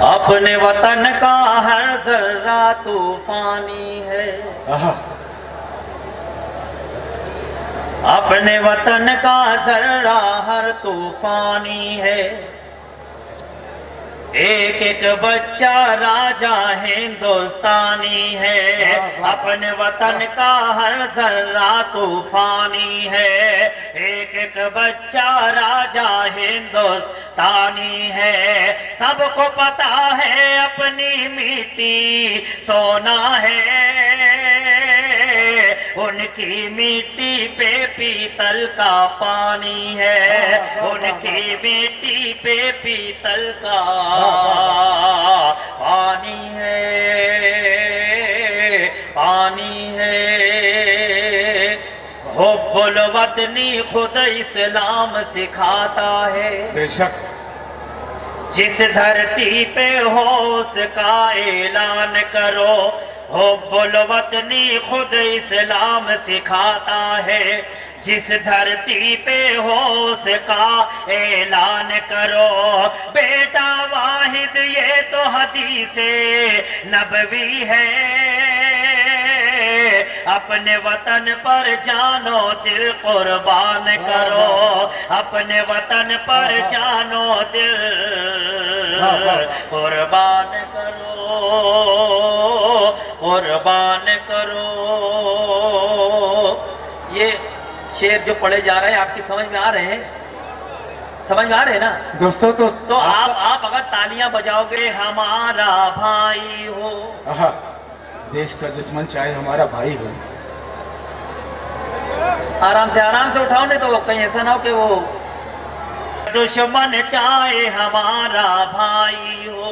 اپنے وطن کا ہر ذرہ طوفانی ہے، اپنے وطن کا ذرہ ہر طوفانی ہے، ایک ایک بچہ راجہ ہندوستانی ہے، اپنے وطن کا ہر ذرہ طوفانی ہے، ایک ایک بچہ راجہ ہندوستانی ہے، سب کو پتا ہے اپنی مٹی سونا ہے، ان کی مٹی پہ پیتل کا پانی ہے، ان کی مٹی پہ پیتل کا پانی ہے، پانی ہے۔ حب الوطنی خود اسلام سکھاتا ہے، بے شک جس دھرتی پہ ہو اس کا اعلان کرو، حب الوطنی خود اسلام سکھاتا ہے، جس دھرتی پہ ہو اس کا اعلان کرو، بیٹا واحد یہ تو حدیث نبوی ہے، اپنے وطن پر جان و دل قربان کرو، اپنے وطن پر جان و دل قربان کرو، قربان کرو۔ یہ شعر جو پڑھے جا رہے ہیں آپ کی سمجھ میں آ رہے ہیں؟ سمجھ میں آ رہے ہیں نا دوستو؟ تو آپ اگر تالیاں بجاؤ گے ہمارا بھائی ہو، دیش کا دشمن چاہے ہمارا بھائی ہو، آرام سے اٹھاؤ، نہیں تو کہیں ایسا نہ ہو کہ وہ دشمن چاہے ہمارا بھائی ہو،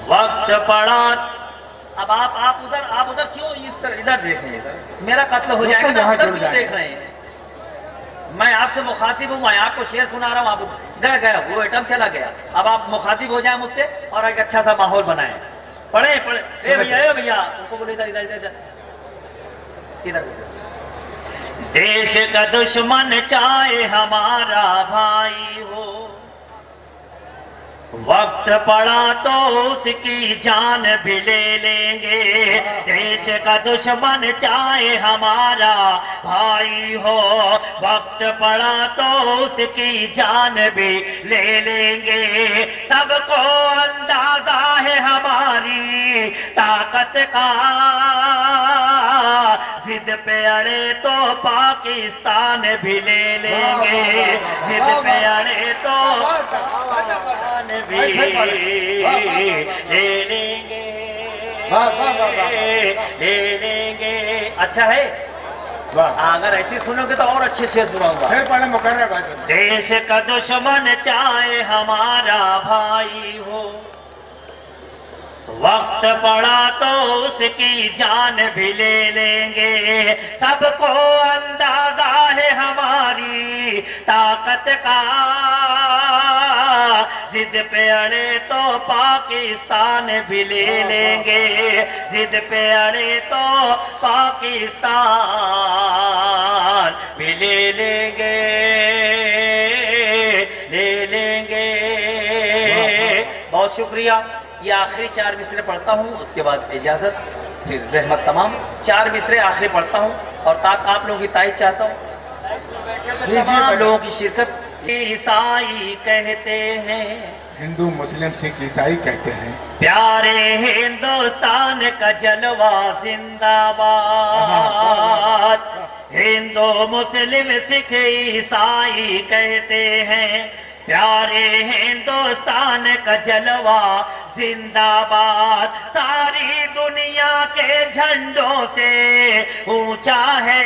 وقت پڑا۔ اب آپ ادھر کیوں اس طرح ادھر دیکھ رہے ہیں؟ میرا قتل ہو جائے گا نا، ادھر کیوں دیکھ رہے ہیں؟ میں آپ سے مخاطب ہوں، میں آپ کو شعر سنا رہا ہوں، آپ گیا وہ ایٹم چلا گیا، اب آپ مخاطب ہو جائیں مجھ سے اور ایک اچھا سا ماحول بنائیں۔ پڑھیں اے بھیا ان کو بولے ادھر ادھر ادھر ادھر۔ دیش کا دشمن چاہے ہمارا بھائی ہو، وقت پڑا تو اس کی جان بھی لے لیں گے، دیش کا دشمن چاہے ہمارا بھائی ہو، وقت پڑا تو اس کی جان بھی لے لیں گے، سب کو اندازہ ہے ہماری طاقت کا، ضد پہ اڑے تو پاکستان بھی لے لیں گے، ضد پہ اڑے تو پاکستان بھی لے لیں گے، لے لیں گے۔ اچھا ہے، اگر ایسی سنو گے تو اور اچھے سے سناؤں گا۔ دیش کا دشمن چاہے ہمارا بھائی ہو، وقت پڑا تو اس کی جان بھی لے لیں گے، سب کو اندازہ ہے ہماری طاقت کا، ضد پہ اڑے تو پاکستان بھی لے لیں گے، ضد پہ اڑے تو پاکستان بھی لے لیں گے، لے لیں گے۔ بہت شکریہ۔ یہ آخری 4 مصرے پڑھتا ہوں، اس کے بعد اجازت، پھر زحمت تمام۔ 4 مصرے آخری پڑھتا ہوں اور آپ لوگوں کی تائید چاہتا ہوں، تمام لوگوں کی شرکت۔ عیسائی کہتے ہیں، ہندو مسلم سکھ عیسائی کہتے ہیں، پیارے ہندوستان کا جلوہ زندہ باد، ہندو مسلم سکھ عیسائی کہتے ہیں، پیارے ہندوستان کا جلوہ زندہ باد، ساری دنیا کے جھنڈوں سے اونچا ہے،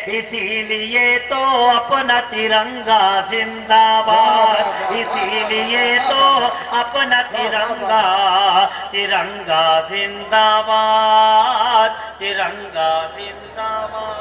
اسی لیے تو اپنا ترنگا زندہ باد، اسی لیے تو اپنا ترنگا زندہ باد، ترنگا زندہ باد۔